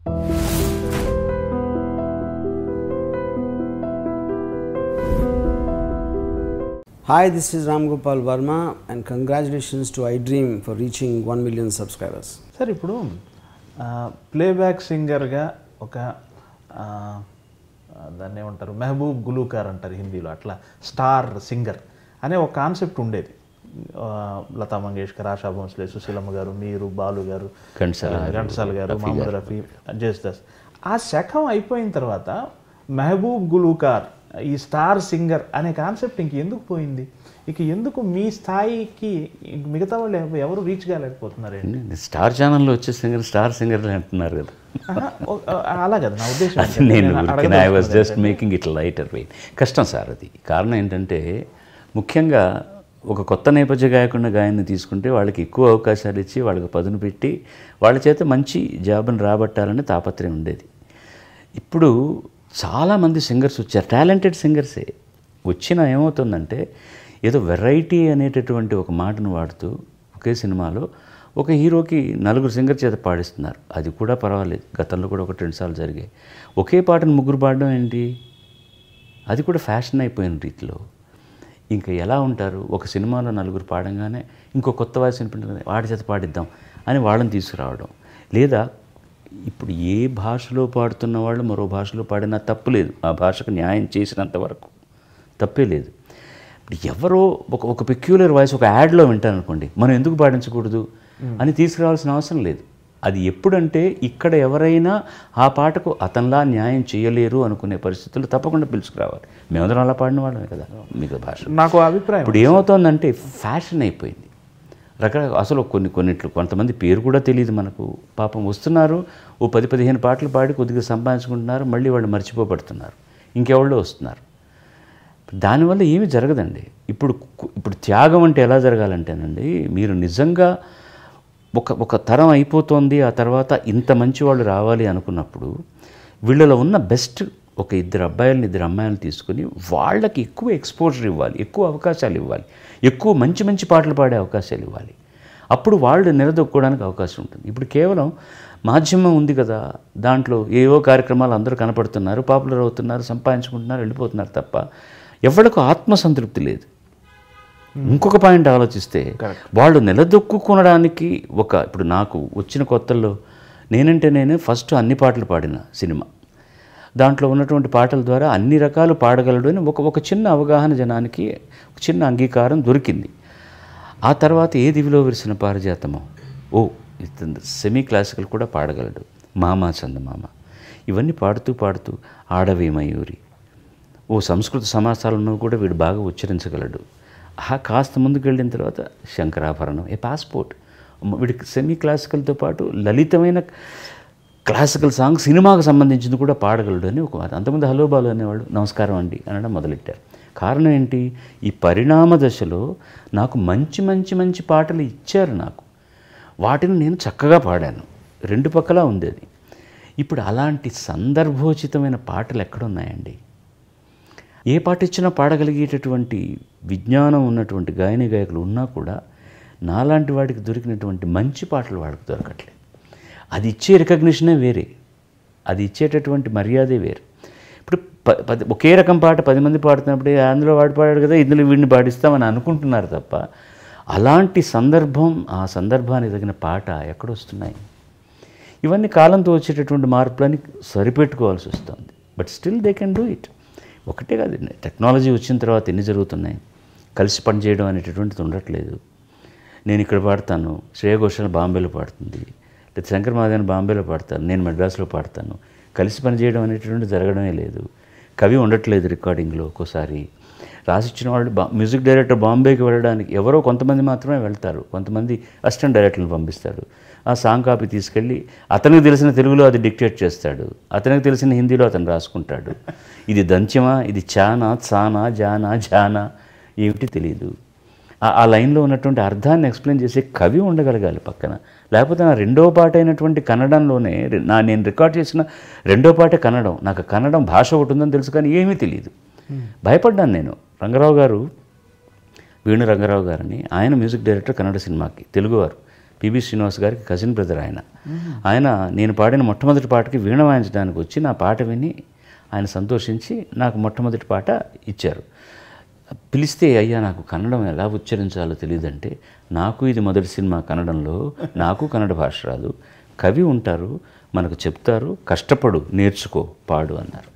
Hi, this is Ram Gopal Verma and congratulations to iDream for reaching 1 million subscribers. Sir ఇప్పుడు playback సింగర్గా ఒక దాన్ని ఏమంటారు మెహబూబ్ గులూకార్ అంటారు హిందీలో, అట్లా స్టార్ సింగర్ అనే ఒక కాన్సెప్ట్ ఉండేది. లతా మంగేష్కర్, ఆశా భోంస్లే, సుశీలమ్మ గారు, మీరు, బాలు గారు, ఘంటసాల గారు, మహమ్మద్ రఫీ, జేస్దాస్. ఆ శకం అయిపోయిన తర్వాత మెహబూబ్ గులూకార్, ఈ స్టార్ సింగర్ అనే కాన్సెప్ట్ ఇంక ఎందుకు పోయింది? ఇక ఎందుకు మీ స్థాయికి మిగతా వాళ్ళు ఎవరు రీచ్ కాలేకపోతున్నారండి? స్టార్ ఛానల్లో వచ్చే స్టార్ సింగర్లు అంటున్నారు కదా. అలా కదా నా ఉద్దేశం. I was just making it lighter weight. కష్టం సార్ అది. కారణం ఏంటంటే ముఖ్యంగా ఒక కొత్త నేపథ్య గాయన్ని తీసుకుంటే వాళ్ళకి ఎక్కువ అవకాశాలు ఇచ్చి వాళ్ళకి పదును పెట్టి వాళ్ళ చేత మంచి జాబ్ని రాబట్టాలని తాపత్రయం ఉండేది. ఇప్పుడు చాలామంది సింగర్స్ వచ్చారు, టాలెంటెడ్ సింగర్సే వచ్చినా ఏమవుతుందంటే ఏదో వెరైటీ అనేటటువంటి ఒక మాటను వాడుతూ ఒకే సినిమాలో ఒక హీరోకి 4 సింగర్ చేత పాడిస్తున్నారు. అది కూడా పర్వాలేదు, గతంలో కూడా 1-2 సార్లు జరిగాయి. ఒకే పాటను 3 పాడడం ఏంటి? అది కూడా ఫ్యాషన్ అయిపోయిన రీతిలో. ఇంకా ఎలా ఉంటారు? ఒక సినిమాలో 4 పాడంగానే ఇంకో కొత్త వాయిస్ వినిపించగానే వాడి చేత పాడిద్దాం అని వాళ్ళని తీసుకురావడం. లేదా ఇప్పుడు ఏ భాషలో పాడుతున్న వాళ్ళు మరో భాషలో పాడినా తప్పు లేదు, ఆ భాషకు న్యాయం చేసినంత వరకు తప్పే లేదు. ఇప్పుడు ఎవరో ఒక పెక్యులర్ వాయిస్ ఒక యాడ్లో వింటారనుకోండి, మనం ఎందుకు పాడించకూడదు అని తీసుకురావాల్సిన అవసరం లేదు. అది ఎప్పుడంటే ఇక్కడ ఎవరైనా ఆ పాటకు అతనిలా న్యాయం చేయలేరు అనుకునే పరిస్థితులు తప్పకుండా పిలుచుకురావాలి. మేమందరం అలా పాడిన వాళ్ళమే కదా మిగతా భాష. నాకు అభిప్రాయం ఇప్పుడు ఏమవుతోందంటే ఫ్యాషన్ అయిపోయింది. అసలు కొన్నిట్లు కొంతమంది పేరు కూడా తెలియదు మనకు. పాపం వస్తున్నారు, ఓ 10-15 పాటలు పాడి కొద్దిగా సంపాదించుకుంటున్నారు, మళ్ళీ వాళ్ళు మర్చిపోబడుతున్నారు, ఇంకెవళ్ళో వస్తున్నారు. దానివల్ల ఏమీ జరగదండి. ఇప్పుడు త్యాగం అంటే ఎలా జరగాలంటేనండి, మీరు నిజంగా ఒక తరం అయిపోతుంది, ఆ తర్వాత ఇంత మంచి వాళ్ళు రావాలి అనుకున్నప్పుడు వీళ్ళలో ఉన్న బెస్ట్ ఒక 2 అబ్బాయిలని 2 అమ్మాయిలను తీసుకుని వాళ్ళకి ఎక్కువ ఎక్స్పోజర్ ఇవ్వాలి, ఎక్కువ అవకాశాలు ఇవ్వాలి, ఎక్కువ మంచి మంచి పాటలు పాడే అవకాశాలు ఇవ్వాలి. అప్పుడు వాళ్ళు నిలదొక్కుకోవడానికి అవకాశం ఉంటుంది. ఇప్పుడు కేవలం మాధ్యమం ఉంది కదా, దాంట్లో ఏవో కార్యక్రమాలు అందరూ కనపడుతున్నారు, పాపులర్ అవుతున్నారు, సంపాదించుకుంటున్నారు, వెళ్ళిపోతున్నారు తప్ప ఎవరికి ఆత్మసంతృప్తి లేదు. ఇంకొక పాయింట్ ఆలోచిస్తే వాళ్ళు నిలదొక్కునడానికి ఇప్పుడు నాకు వచ్చిన కొత్తల్లో నేనే ఫస్ట్ అన్ని పాటలు పాడిన సినిమా. దాంట్లో ఉన్నటువంటి పాటల ద్వారా అన్ని రకాలు పాడగలడు అని ఒక చిన్న అవగాహన జనానికి, ఒక చిన్న అంగీకారం దొరికింది. ఆ తర్వాత ఏ దివిలో విరిసిన పారిజాతమో, ఇతను సెమీ క్లాసికల్ కూడా పాడగలడు, మామా చందమామ, ఇవన్నీ పాడుతూ ఆడవే మయూరి, సంస్కృత సమాసాలను కూడా వీడు బాగా ఉచ్చరించగలడు. కాస్త ముందుకు వెళ్ళిన తర్వాత శంకరాభరణం, పాస్పోర్ట్, వీడికి సెమీ క్లాసికల్తో పాటు లలితమైన క్లాసికల్ సాంగ్ సినిమాకు సంబంధించింది కూడా పాడగలడు అని ఒక మాట. అంతకుముందు హలో బాలు అనేవాళ్ళు నమస్కారం అండి అనడం మొదలెట్టారు. కారణం ఏంటి? ఈ పరిణామ దశలో నాకు మంచి మంచి మంచి పాటలు ఇచ్చారు, నాకు వాటిని నేను చక్కగా పాడాను, 2 పక్కలా ఉంది అది. ఇప్పుడు అలాంటి సందర్భోచితమైన పాటలు ఎక్కడున్నాయండి? ఏ పాట ఇచ్చినా పాడగలిగేటటువంటి విజ్ఞానం ఉన్నటువంటి గాయకులు ఉన్నా కూడా నాలాంటి వాడికి దొరికినటువంటి మంచి పాటలు వాడికి దొరకట్లేదు. అది ఇచ్చే రికగ్నిషనే వేరే, అది ఇచ్చేటటువంటి మర్యాదే వేరు. ఇప్పుడు ఒకే రకం పాట 10 మంది పాడుతున్నప్పుడు అందులో వాడు పాడాడు కదా, ఇందులో వీడిని పాడిస్తామని అనుకుంటున్నారు తప్ప అలాంటి సందర్భం, ఆ సందర్భానికి తగిన పాట ఎక్కడొస్తున్నాయి? ఇవన్నీ కాలంతో వచ్చేటటువంటి మార్పులని సరిపెట్టుకోవాల్సి వస్తుంది. But still they can do it. ఒకటే కాదు, టెక్నాలజీ వచ్చిన తర్వాత ఎన్ని జరుగుతున్నాయి. కలిసి పనిచేయడం అనేటటువంటిది ఉండట్లేదు. నేను ఇక్కడ పాడతాను, శ్రేయ ఘోషాల్ బాంబేలో పాడుతుంది, లేదా శంకర్ మహాదేవన్ బాంబేలో పాడతాను, నేను మద్రాసులో పాడతాను. కలిసి పనిచేయడం అనేటటువంటి జరగడమే లేదు. కవి ఉండట్లేదు రికార్డింగ్లో. ఒక్కోసారి రాసిచ్చిన వాళ్ళు మ్యూజిక్ డైరెక్టర్ బాంబేకి వెళ్ళడానికి ఎవరో కొంతమంది మాత్రమే వెళ్తారు, కొంతమంది అసిస్టెంట్ డైరెక్టర్ని పంపిస్తాడు. ఆ సాంగ్ కాపీ తీసుకెళ్ళి అతనికి తెలిసిన తెలుగులో అది డిక్టేట్ చేస్తాడు, అతనికి తెలిసిన హిందీలో అతను రాసుకుంటాడు. ఇది దంత్యమా, ఇది చానా, సానా, జానా, జానా ఏమిటి తెలియదు. ఆ లైన్లో ఉన్నటువంటి అర్థాన్ని ఎక్స్ప్లెయిన్ చేసే కవి ఉండగలగాలి పక్కన. లేకపోతే నా 2వ పాట అయినటువంటి కన్నడంలోనే నేను రికార్డ్ చేసిన 2వ పాటే కన్నడం. నాకు కన్నడం భాష ఒకటి ఉందని తెలుసు కానీ ఏమీ తెలియదు. భయపడ్డాను నేను. రంగారావు గారు, వేణు రంగారావు గారని, ఆయన మ్యూజిక్ డైరెక్టర్ కన్నడ సినిమాకి, తెలుగువారు. పిబి శ్రీనివాస్ గారికి కజిన్ బ్రదర్ ఆయన నేను పాడిన మొట్టమొదటి పాటకి వీణ వాయించడానికి వచ్చి నా పాట విని ఆయన సంతోషించి నాకు మొట్టమొదటి పాట ఇచ్చారు. పిలిస్తే అయ్యా నాకు కన్నడం ఎలా ఉచ్చరించాలో తెలియదంటే, నాకు ఇది మొదటి సినిమా కన్నడంలో, నాకు కన్నడ భాష రాదు, కవి ఉంటారు మనకు చెప్తారు, కష్టపడు నేర్చుకో పాడు అన్నారు.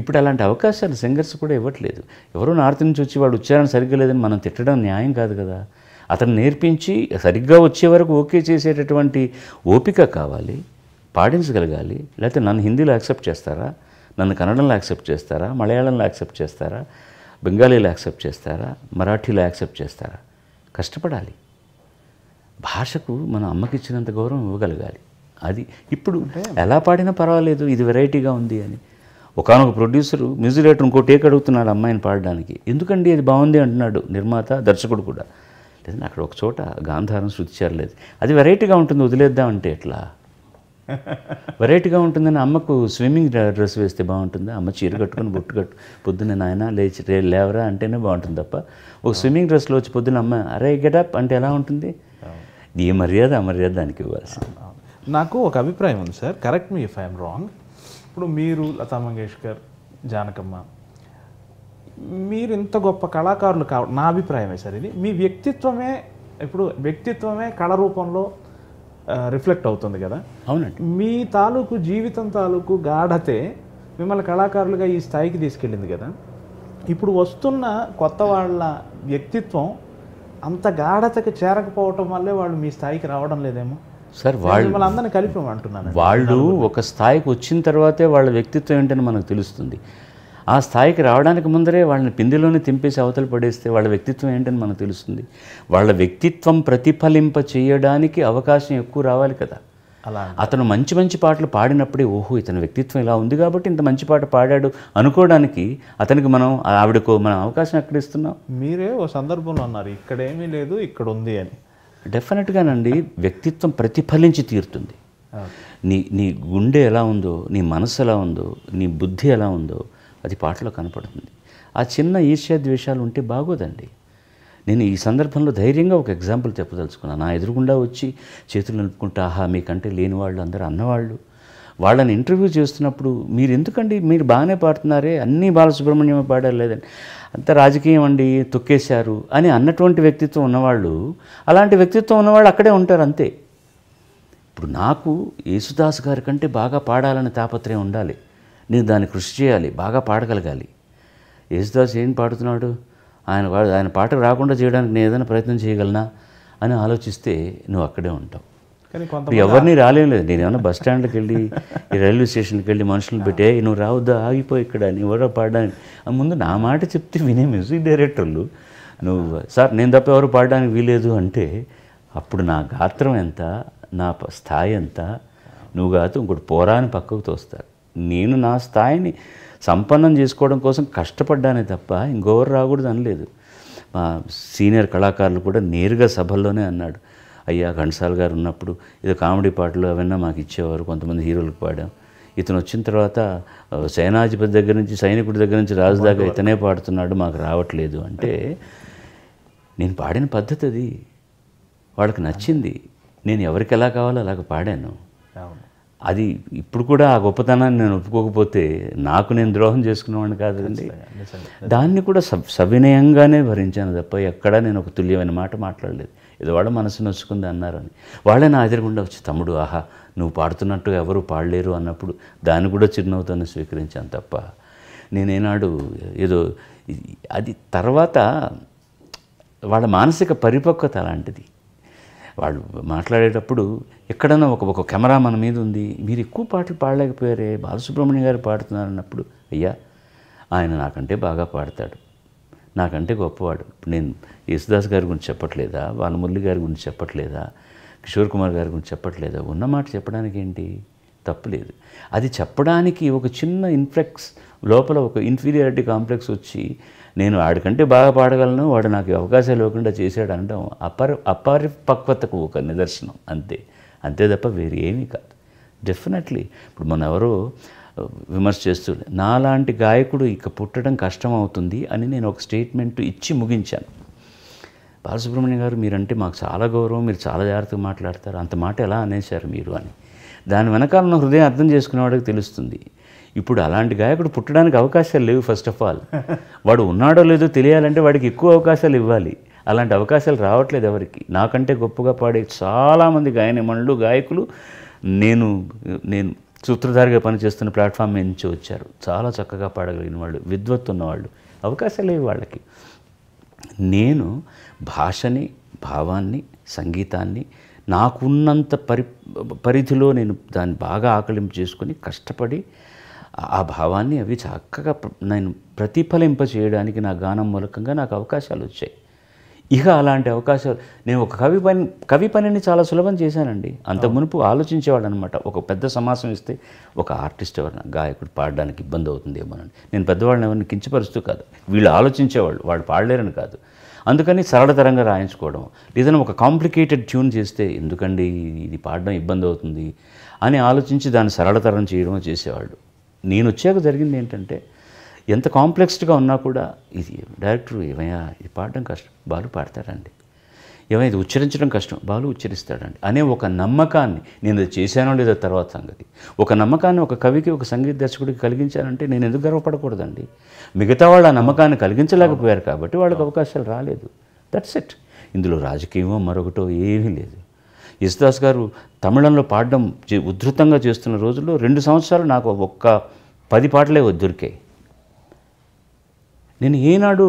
ఇప్పుడు అలాంటి అవకాశాలు సింగర్స్ కూడా ఇవ్వట్లేదు. ఎవరో నార్త్ నుంచి వచ్చి వాడు ఉచ్చారణ సరిగ్గా లేదని మనం తిట్టడం న్యాయం కాదు కదా. అతను నేర్పించి సరిగ్గా వచ్చే వరకు ఓకే చేసేటటువంటి ఓపిక కావాలి, పాడించగలగాలి. లేకపోతే నన్ను హిందీలో యాక్సెప్ట్ చేస్తారా, నన్ను కన్నడంలో యాక్సెప్ట్ చేస్తారా, మలయాళంలో యాక్సెప్ట్ చేస్తారా, బెంగాలీలో యాక్సెప్ట్ చేస్తారా, మరాఠీలో యాక్సెప్ట్ చేస్తారా? కష్టపడాలి. భాషకు మన అమ్మకి ఇచ్చినంత గౌరవం ఇవ్వగలగాలి. అది ఇప్పుడు ఎలా పాడినా పర్వాలేదు, ఇది వెరైటీగా ఉంది అని. ఒకానొక ప్రొడ్యూసరు మ్యూజిక్ డైరెక్టర్ ఇంకో టేక్ అడుగుతున్నాడు అమ్మాయిని పాడడానికి. ఎందుకండి అది బాగుంది అంటున్నాడు నిర్మాత, దర్శకుడు కూడా. లేదంటే అక్కడ ఒక చోట గాంధారం శృతి చేరలేదు, అది వెరైటీగా ఉంటుంది వదిలేద్దామంటే ఎట్లా? వెరైటీగా ఉంటుందని అమ్మకు స్విమ్మింగ్ డ్రెస్ వేస్తే బాగుంటుందా? అమ్మ చీర కట్టుకుని బొట్టు కట్టు పొద్దున్న నాయన లేచి లేవరా అంటేనే బాగుంటుంది తప్ప ఒక స్విమ్మింగ్ డ్రెస్లో వచ్చి పొద్దున్న అమ్మ అరే గెటప్ అంటే ఎలా ఉంటుంది? ఈ మర్యాద అమర్యాద దానికి ఇవ్వాల్సి. నాకు ఒక అభిప్రాయం ఉంది sir, correct me if I'm wrong. ఇప్పుడు మీరు లతా మంగేష్కర్, జానకమ్మ, మీరు ఇంత గొప్ప కళాకారులు నా అభిప్రాయమే సార్ ఇది. మీ వ్యక్తిత్వమే ఇప్పుడు వ్యక్తిత్వమే కళ రూపంలో రిఫ్లెక్ట్ అవుతుంది కదా. అవునండి. మీ తాలూకు జీవితం తాలూకు గాఢతే మిమ్మల్ని కళాకారులుగా ఈ స్థాయికి తీసుకెళ్ళింది కదా. ఇప్పుడు వస్తున్న కొత్త వాళ్ళ వ్యక్తిత్వం అంత గాఢతకి చేరకపోవటం వల్లే వాళ్ళు మీ స్థాయికి రావడం లేదేమో సార్. వాళ్ళు మిమ్మల్ని అందరినీ కలిపామంటున్నాను. వాళ్ళు ఒక స్థాయికి వచ్చిన తర్వాతే వాళ్ళ వ్యక్తిత్వం ఏంటని మనకు తెలుస్తుంది. ఆ స్థాయికి రావడానికి ముందరే వాళ్ళని పిండిలోనే తింపేసి అవతల పడేస్తే వాళ్ళ వ్యక్తిత్వం ఏంటని మనకు తెలుస్తుంది. వాళ్ళ వ్యక్తిత్వం ప్రతిఫలింప చేయడానికి అవకాశం ఎక్కువ రావాలి కదా. అలా అతను మంచి మంచి పాటలు పాడినప్పుడే ఓహో ఇతని వ్యక్తిత్వం ఇలా ఉంది కాబట్టి ఇంత మంచి పాట పాడాడు అనుకోవడానికి అతనికి ఆవిడకు మనం అవకాశం ఎక్కడ ఇస్తున్నాం? మీరే ఓ సందర్భంలో అన్నారు ఇక్కడేమీ లేదు ఇక్కడ ఉంది అని. డెఫినెట్గానండి, వ్యక్తిత్వం ప్రతిఫలించి తీరుతుంది. నీ గుండె ఎలా ఉందో, నీ మనసు ఎలా ఉందో, నీ బుద్ధి ఎలా ఉందో అది పాటలో కనపడుతుంది. ఆ చిన్న ఈర్ష్యాద్వేషాలు ఉంటే బాగోదండి. నేను ఈ సందర్భంలో ధైర్యంగా ఒక ఎగ్జాంపుల్ చెప్పదలుచుకున్నాను. నా ఎదురుగుండా వచ్చి చేతులు నిలుపుకుంటా ఆహా మీకంటే లేని వాళ్ళు అందరూ అన్నవాళ్ళు వాళ్ళని ఇంటర్వ్యూ చేస్తున్నప్పుడు మీరు ఎందుకండి మీరు బాగానే పాడుతున్నారే, అన్నీ బాలసుబ్రహ్మణ్యమే పాడారు లేదండి, అంత రాజకీయం అండి తొక్కేశారు అని అన్నటువంటి వ్యక్తిత్వం ఉన్నవాళ్ళు, అలాంటి వ్యక్తిత్వం ఉన్నవాళ్ళు అక్కడే ఉంటారు అంతే. ఇప్పుడు నాకు యేసుదాస్ గారి కంటే బాగా పాడాలని తాపత్రయం ఉండాలి, నేను దాన్ని కృషి చేయాలి, బాగా పాడగలగాలి. యేసుదాస్ ఏం పాడుతున్నాడు, ఆయన పాటకు రాకుండా చేయడానికి నేను ఏదైనా ప్రయత్నం చేయగలనా అని ఆలోచిస్తే నువ్వు అక్కడే ఉంటావు. కానీ ఎవరిని రాలేం లేదు. నేను ఏమన్నా బస్ స్టాండ్కి వెళ్ళి రైల్వే స్టేషన్కి వెళ్ళి మనుషులను పెట్టి నువ్వు రావద్దా ఆగిపోయి ఇక్కడ నీ ఎవరో పాడడానికి ముందు నా మాట చెప్తే వినే మ్యూజిక్ డైరెక్టర్లు నువ్వు సార్ నేను తప్ప ఎవరు పాడడానికి వీలేదు అంటే అప్పుడు నా గాత్రం ఎంత, నా స్థాయి ఎంత, నువ్వు కాదు ఇంకోటి పోరా అని పక్కకు తోస్తారు. నేను నా స్థాయిని సంపన్నం చేసుకోవడం కోసం కష్టపడ్డానే తప్ప ఇంకొవరు రాకూడదు అనలేదు. మా సీనియర్ కళాకారులు కూడా నేరుగా సభల్లోనే అన్నాడు, అయ్యా ఘంటసాల గారు ఉన్నప్పుడు ఏదో కామెడీ పాటలు అవన్నీ మాకు ఇచ్చేవారు, కొంతమంది హీరోలకు పాడాం. ఇతను వచ్చిన తర్వాత సేనాధిపతి దగ్గర నుంచి సైనికుడి దగ్గర నుంచి రాజు దాకా ఇతనే పాడుతున్నాడు, మాకు రావట్లేదు అంటే నేను పాడిన పద్ధతి అది వాళ్ళకి నచ్చింది. నేను ఎవరికి ఎలా కావాలో అలాగ పాడాను. అది ఇప్పుడు కూడా ఆ గొప్పతనాన్ని నేను ఒప్పుకోకపోతే నాకు నేను ద్రోహం చేసుకునేవాడిని కాదండి. దాన్ని కూడా సవినయంగానే భరించాను తప్ప ఎక్కడా నేను ఒక తుల్యమైన మాట మాట్లాడలేదు. ఏదో వాళ్ళ మనసు నొచ్చుకుంది అన్నారని వాళ్ళే నా ఎదురుగుండా వచ్చి తమ్ముడు ఆహా నువ్వు పాడుతున్నట్టు ఎవరు పాడలేరు అన్నప్పుడు దాన్ని కూడా చిరునవ్వుతోనే స్వీకరించాను తప్ప నేనేనాడు ఏదో అది తర్వాత వాళ్ళ మానసిక పరిపక్వత అలాంటిది. వాళ్ళు మాట్లాడేటప్పుడు ఎక్కడన్నా ఒక కెమెరా మన మీద ఉంది, మీరు ఎక్కువ పాటలు పాడలేకపోయారే, బాలసుబ్రహ్మణ్యం గారు పాడుతున్నారు అన్నప్పుడు అయ్యా ఆయన నాకంటే బాగా పాడతాడు, నాకంటే గొప్పవాడు. ఇప్పుడు నేను యేసుదాస్ గారి గురించి చెప్పట్లేదా, బాలమురళి గారి గురించి చెప్పట్లేదా, కిషోర్ కుమార్ గారి గురించి చెప్పట్లేదా? ఉన్నమాట చెప్పడానికి ఏంటి తప్పులేదు. అది చెప్పడానికి ఒక చిన్న ఇన్ఫ్లెక్స్ లోపల ఒక ఇన్ఫీరియారిటీ కాంప్లెక్స్ వచ్చి నేను వాడికంటే బాగా పాడగలను, వాడు నాకు అవకాశాలు ఇవ్వకుండా చేశాడు అనడం అపరిపక్వతకు ఒక నిదర్శనం అంతే తప్ప వేరే ఏమీ కాదు. డెఫినెట్లీ ఇప్పుడు మనం ఎవరో విమర్శ చేస్తూ నాలాంటి గాయకుడు ఇక పుట్టడం కష్టం అవుతుంది అని నేను ఒక స్టేట్మెంట్ ఇచ్చి ముగించాను. బాలసుబ్రహ్మణ్యం గారు మీరంటే మాకు చాలా గౌరవం, మీరు చాలా జాగ్రత్తగా మాట్లాడతారు, అంత మాట ఎలా అనేశారు మీరు అని. దాని వెనకాల ఉన్న హృదయం అర్థం చేసుకునేవాడికి తెలుస్తుంది. ఇప్పుడు అలాంటి గాయకుడు పుట్టడానికి అవకాశాలు లేవు. ఫస్ట్ ఆఫ్ ఆల్ వాడు ఉన్నాడో లేదో తెలియాలంటే వాడికి ఎక్కువ అవకాశాలు ఇవ్వాలి. అలాంటి అవకాశాలు రావట్లేదు ఎవరికి. నాకంటే గొప్పగా పాడే చాలామంది గాయనిమణులు, గాయకులు నేను సూత్రధారిగా పనిచేస్తున్న ప్లాట్ఫామ్ నుంచి వచ్చారు. చాలా చక్కగా పాడగలిగిన వాళ్ళు, విద్వత్తు ఉన్నవాళ్ళు. అవకాశాలు లేవు వాళ్ళకి. నేను భాషని, భావాన్ని, సంగీతాన్ని నాకున్నంత పరిధిలో నేను దాన్ని బాగా ఆకలింపు చేసుకొని కష్టపడి ఆ భావాన్ని అవి చక్కగా నేను ప్రతిఫలింప చేయడానికి నా గానం మూలకంగా నాకు అవకాశాలు వచ్చాయి. ఇక అలాంటి అవకాశాలు నేను ఒక కవి పనిని చాలా సులభం చేశానండి. అంత మునుపు ఆలోచించేవాడు అనమాట. ఒక పెద్ద సమాసం ఇస్తే ఒక ఆర్టిస్ట్ ఎవరైనా గాయకుడు పాడడానికి ఇబ్బంది అవుతుందేమోనని. నేను పెద్దవాళ్ళని ఎవరిని కించపరుస్తూ కాదు, వీళ్ళు ఆలోచించేవాళ్ళు, వాళ్ళు పాడలేరని కాదు. అందుకని సరళతరంగా రాయించుకోవడం, లేదన్నా ఒక కాంప్లికేటెడ్ ట్యూన్ చేస్తే ఎందుకండి ఇది పాడడం ఇబ్బంది అవుతుంది అని ఆలోచించి దాన్ని సరళతరం చేయడం చేసేవాళ్ళు. నేను వచ్చాక జరిగింది ఏంటంటే, ఎంత కాంప్లెక్స్డ్గా ఉన్నా కూడా ఇది డైరెక్టర్ ఏమయ్యా ఇది పాడడం కష్టం, బాలు పాడతాడండి, ఏమైనా ఇది ఉచ్చరించడం కష్టం, బాలు ఉచ్చరిస్తాడండి అనే ఒక నమ్మకాన్ని, నేను అది చేశానో లేదో తర్వాత సంగతి, ఒక నమ్మకాన్ని ఒక కవికి, ఒక సంగీత దర్శకుడికి కలిగించానంటే నేను ఎందుకు గర్వపడకూడదండి. మిగతా వాళ్ళు ఆ నమ్మకాన్ని కలిగించలేకపోయారు కాబట్టి వాళ్ళకి అవకాశాలు రాలేదు. That's it. ఇందులో రాజకీయమో మరొకటో ఏమీ లేదు. యేసుదాస్ గారు తమిళంలో పాడడం ఉధృతంగా చేస్తున్న రోజుల్లో 2 సంవత్సరాలు నాకు ఒక్క 10 పాటలే దొరికాయి. నేను ఏనాడు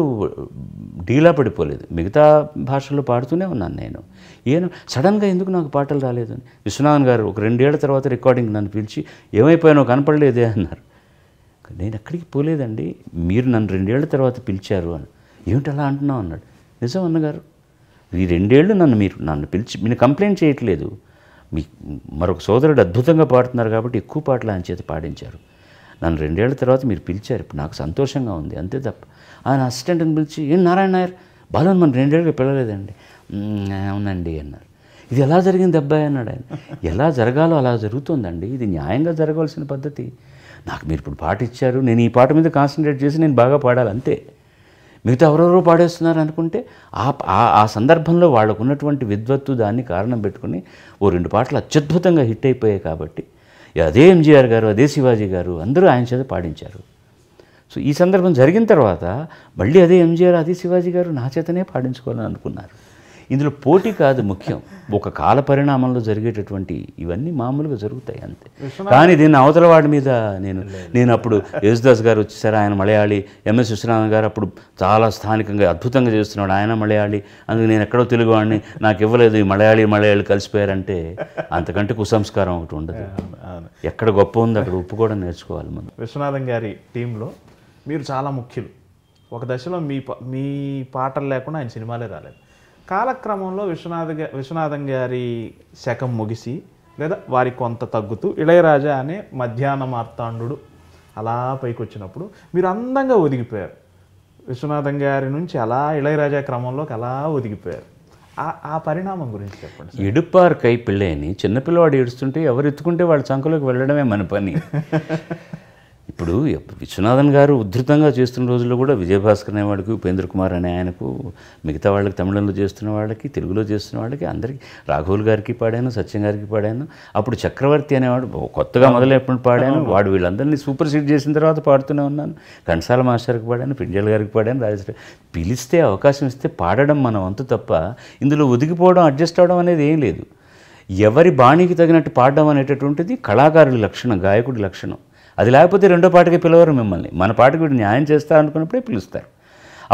డీలా పడిపోలేదు, మిగతా భాషల్లో పాడుతూనే ఉన్నాను. నేను సడన్గా ఎందుకు నాకు పాటలు రాలేదు అని విశ్వనాథన్ గారు ఒక 2 ఏళ్ల తర్వాత రికార్డింగ్ నన్ను పిలిచి ఏమైపోయానో కనపడలేదే అన్నారు. నేను ఎక్కడికి పోలేదండి, మీరు నన్ను 2 ఏళ్ల తర్వాత పిలిచారు అని. ఏమిటి అలా అంటున్నావు అన్నాడు. నిజం అన్నగారు, ఈ 2 ఏళ్ళు నన్ను పిలిచి మీరు కంప్లైంట్ చేయట్లేదు, మీ మరొక సోదరుడు అద్భుతంగా పాడుతున్నారు కాబట్టి ఎక్కువ పాటలు ఆయన చేత పాడించారు. నన్ను 2 ఏళ్ల తర్వాత మీరు పిలిచారు, ఇప్పుడు నాకు సంతోషంగా ఉంది అంతే తప్ప. ఆయన అసిస్టెంట్ని పిలిచి ఏం నారాయణ నాయర్ బాలను మనం 2 ఏళ్ళకి పిలవలేదండి. అవునండి అన్నారు. ఇది ఎలా జరిగింది అబ్బాయి అన్నాడు ఆయన. ఎలా జరగాలో అలా జరుగుతుందండి, ఇది న్యాయంగా జరగాల్సిన పద్ధతి. నాకు మీరు ఇప్పుడు పాట ఇచ్చారు, నేను ఈ పాట మీద కాన్సన్ట్రేట్ చేసి నేను బాగా పాడాలి అంతే. మిగతా ఎవరెవరో పాడేస్తున్నారు అనుకుంటే ఆ సందర్భంలో వాళ్ళకు ఉన్నటువంటి విద్వత్తు దాన్ని కారణం పెట్టుకుని ఓ 2 పాటలు అత్యద్భుతంగా హిట్ అయిపోయాయి కాబట్టి అదే ఎంజీఆర్ గారు, అదే శివాజీ గారు అందరూ ఆయన చేత పాడించారు. సో ఈ సందర్భం జరిగిన తర్వాత మళ్ళీ అదే ఎంజీఆర్, అదే శివాజీ గారు నా చేతనే పాడించుకోవాలని అనుకున్నారు. ఇందులో పోటీ కాదు ముఖ్యం, ఒక కాల పరిణామంలో జరిగేటటువంటి ఇవన్నీ మామూలుగా జరుగుతాయి అంతే. కానీ దీన్ని అవతల వాడి మీద నేను అప్పుడు యేసుదాస్ గారు వచ్చేసారు, ఆయన మలయాళీ, ఎంఎస్ విశ్వనాథన్ గారు అప్పుడు చాలా స్థానికంగా అద్భుతంగా చేస్తున్నాడు, ఆయన మలయాళీ, అందుకు నేను ఎక్కడో తెలుగువాడిని, నాకు ఇవ్వలేదు, ఈ మలయాళీ కలిసిపోయారంటే అంతకంటే కుసంస్కారం ఒకటి ఉండదు. ఎక్కడ గొప్ప ఉంది అక్కడ ఒప్పుకోవడం నేర్చుకోవాలి మనం. విశ్వనాథన్ గారి టీంలో మీరు చాలా ముఖ్యులు. ఒక దశలో మీ పాటలు లేకుండా ఆయన సినిమాలే రాలేదు. కాలక్రమంలో విశ్వనాథన్ గారి శకం ముగిసి లేదా వారి కొంత తగ్గుతూ ఇళయరాజా అనే మధ్యాహ్న మార్తాండు అలా పైకి వచ్చినప్పుడు మీరు అందంగా ఒదిగిపోయారు. విశ్వనాథన్ గారి నుంచి అలా ఇళయరాజా క్రమంలోకి అలా ఒదిగిపోయారు. ఆ పరిణామం గురించి చెప్పండి. ఎడుపారు కై పిళ్ళే అని చిన్నపిల్లవాడు ఏడుస్తుంటే ఎవరు ఎత్తుకుంటే వాళ్ళ చంకలోకి వెళ్ళడమే మన పని. ఇప్పుడు విశ్వనాథన్ గారు ఉధృతంగా చేస్తున్న రోజుల్లో కూడా విజయభాస్కర్ అనేవాడికి, ఉపేంద్ర కుమార్ అనే ఆయనకు, మిగతా వాళ్ళకి, తమిళంలో చేస్తున్న వాళ్ళకి, తెలుగులో చేస్తున్న వాళ్ళకి అందరికీ, రాఘవుల్ గారికి పాడాను, సత్యం గారికి పాడాను. అప్పుడు చక్రవర్తి అనేవాడు కొత్తగా మొదలైనప్పుడు పాడాను, వాడు వీళ్ళందరినీ సూపర్ సీడ్ చేసిన తర్వాత పాడుతూనే ఉన్నాను. ఘంటసాల మాస్టర్కి పాడాను, పింజల్ గారికి పాడాను, రాజశ్రీ. పిలిస్తే అవకాశం ఇస్తే పాడడం మన వంతు తప్ప ఇందులో ఒదిగిపోవడం, అడ్జస్ట్ అవడం అనేది ఏం లేదు. ఎవరి బాణీకి తగినట్టు పాడడం అనేటటువంటిది కళాకారుడి లక్షణం, గాయకుడి లక్షణం. అది లేకపోతే రెండో పాటకి పిలవరు మిమ్మల్ని. మన పాటకి వీడు న్యాయం చేస్తా అనుకున్నప్పుడే పిలుస్తారు.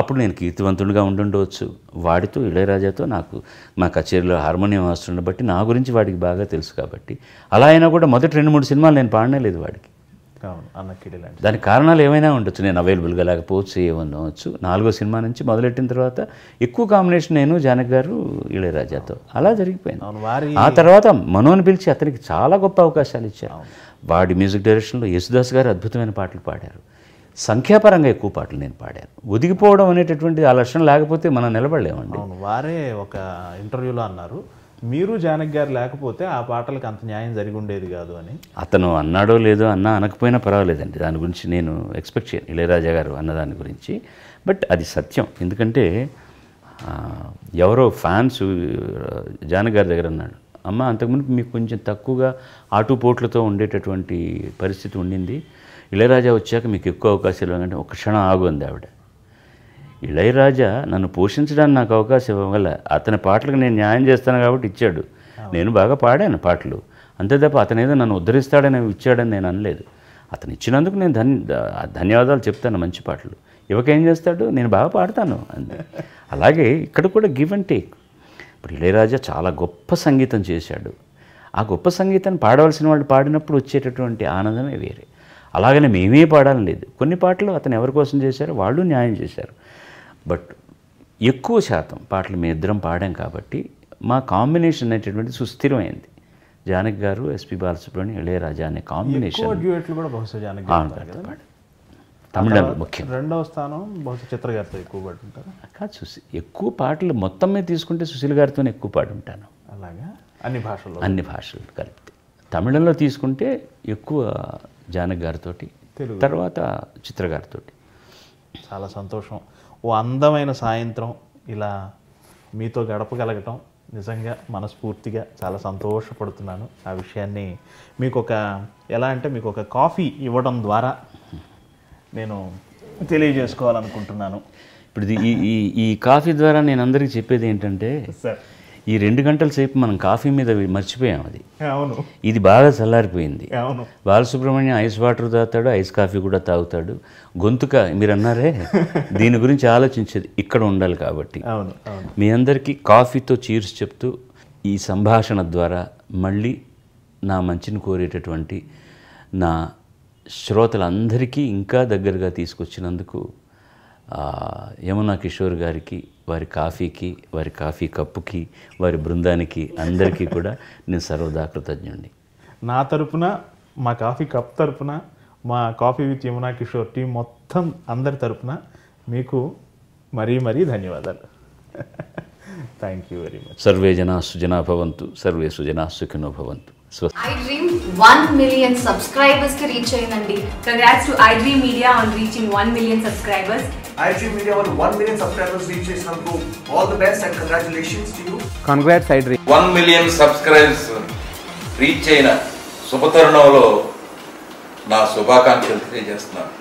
అప్పుడు నేను కీర్తివంతుడిగా ఉండుండవచ్చు. వాడితో ఇళయరాజాతో నాకు మా కచేరీలో హార్మోనియం మాస్టర్ని బట్టి నా గురించి వాడికి బాగా తెలుసు కాబట్టి అలా అయినా కూడా మొదటి 2-3 సినిమాలు నేను పాడనే లేదు వాడికి. దానికి కారణాలు ఏమైనా ఉండొచ్చు, నేను అవైలబుల్గా లేకపోవచ్చు, ఏమనవచ్చు. 4వ సినిమా నుంచి మొదలెట్టిన తర్వాత ఎక్కువ కాంబినేషన్ నేను, జానకి గారు, ఇళయరాజాతో అలా జరిగిపోయింది. ఆ తర్వాత మనోని పిలిచి అతనికి చాలా గొప్ప అవకాశాలు ఇచ్చారు. వాడి మ్యూజిక్ డైరెక్షన్లో యేసుదాస్ గారు అద్భుతమైన పాటలు పాడారు. సంఖ్యాపరంగా ఎక్కువ పాటలు నేను పాడాను. ఒదిగిపోవడం అనేటటువంటి ఆ లక్షణం లేకపోతే మనం నిలబడలేమండి. వారే ఒక ఇంటర్వ్యూలో అన్నారు, మీరు జానకి గారు లేకపోతే ఆ పాటలకు అంత న్యాయం జరిగి ఉండేది కాదు అని. అతను అన్నాడో లేదో అనకపోయినా పర్వాలేదండి, దాని గురించి నేను ఎక్స్పెక్ట్ చేయను, ఇళయరాజా గారు అన్నదాని గురించి. బట్ అది సత్యం. ఎందుకంటే ఎవరో ఫ్యాన్స్ జానకి గారి దగ్గర అన్నాడు, అమ్మ అంతకుముందు మీకు కొంచెం తక్కువగా ఆటుపోట్లతో ఉండేటటువంటి పరిస్థితి ఉండింది, ఇళయరాజా వచ్చాక మీకు ఎక్కువ అవకాశాలు ఇవ్వాలంటే ఒక క్షణం ఆగు అంది ఆవిడ. ఇళయరాజా నన్ను పోషించడానికి నాకు అవకాశం ఇవ్వగల, అతని పాటలకు నేను న్యాయం చేస్తాను కాబట్టి ఇచ్చాడు, నేను బాగా పాడాను పాటలు, అంతే తప్ప అతనేదో నన్ను ఉద్ధరిస్తాడని ఇచ్చాడని నేను అనలేదు. అతను ఇచ్చినందుకు నేను ధన్యవాదాలు చెప్తాను, మంచి పాటలు. ఇవకేం చేస్తాడు, నేను బాగా పాడతాను అంతే. అలాగే ఇక్కడ కూడా గివ్ అండ్ టేక్. ఇప్పుడు ఇళయరాజా చాలా గొప్ప సంగీతం చేశాడు, ఆ గొప్ప సంగీతాన్ని పాడవలసిన వాళ్ళు పాడినప్పుడు వచ్చేటటువంటి ఆనందమే వేరే. అలాగనే మేమే పాడాలని లేదు, కొన్ని పాటలు అతను ఎవరి కోసం చేశారో వాళ్ళు న్యాయం చేశారు. బట్ ఎక్కువ శాతం పాటలు మేము ఇద్దరం పాడాం కాబట్టి మా కాంబినేషన్ అనేటటువంటి సుస్థిరమైంది. జానకి గారు, ఎస్పి బాలసుబ్రహ్మణ్యం, ఇళయరాజా అనే కాంబినేషన్ కూడా బహుశా జానకి తమిళంలో ముఖ్యం. రెండవ స్థానం బహుశా చిత్ర గారితో ఎక్కువ పాడు ఉంటారు కాదు, ఎక్కువ పాటలు మొత్తం మీద తీసుకుంటే సుశీల్ గారితోనే ఎక్కువ పాడు ఉంటాను. అలాగా అన్ని భాషలు కలిపితే. తమిళంలో తీసుకుంటే ఎక్కువ జానకి గారితో, తర్వాత చిత్ర గారితో. చాలా సంతోషం. ఓ అందమైన సాయంత్రం ఇలా మీతో గడపగలగటం నిజంగా మనస్ఫూర్తిగా చాలా సంతోషపడుతున్నాను. ఆ విషయాన్ని మీకు ఎలా అంటే మీకు ఒక కాఫీ ఇవ్వడం ద్వారా నేను తెలియజేసుకోవాలనుకుంటున్నాను. ఇప్పుడు ఈ కాఫీ ద్వారా నేను అందరికీ చెప్పేది ఏంటంటే, ఈ 2 గంటల సేపు మనం కాఫీ మీద మర్చిపోయాం. అది అవును, ఇది బాగా చల్లారిపోయింది. అవును, బాలసుబ్రహ్మణ్యం ఐస్ వాటర్ తాగుతాడు, ఐస్ కాఫీ కూడా తాగుతాడు. గొంతుక మీరు అన్నారే, దీని గురించి ఆలోచించేది ఇక్కడ ఉండాలి కాబట్టి. అవును, మీ అందరికీ కాఫీతో చీర్స్ చెప్తూ ఈ సంభాషణ ద్వారా మళ్ళీ నా మంచిని కోరేటటువంటి నా శ్రోతలందరికీ ఇంకా దగ్గరగా తీసుకొచ్చినందుకు యమునా కిషోర్ గారికి, వారి కాఫీకి, వారి కాఫీ కప్పుకి, వారి బృందానికి అందరికీ కూడా నేను సర్వదా కృతజ్ఞుడిని. నా తరపున, మా కాఫీ కప్ తరపున, మా coffee with Yamuna Kishore team మొత్తం అందరి తరపున మీకు మరీ ధన్యవాదాలు. Thank you very much. Survey జనా సుజనా భవంతు, సర్వే సుజనా సుఖినో భవంతు. iDream 1 million subscribers ki reach ayindandi. Congrats to iDream Media on reaching 1 million subscribers. iDream Media on 1 million subscribers reach chesinanduku all the best and congratulations to you. Congrats iDream. 1 million subscribers reach అయిన శుభతరుణంలో నా శుభాకాంక్షలు తెలియజేస్తున్నాను.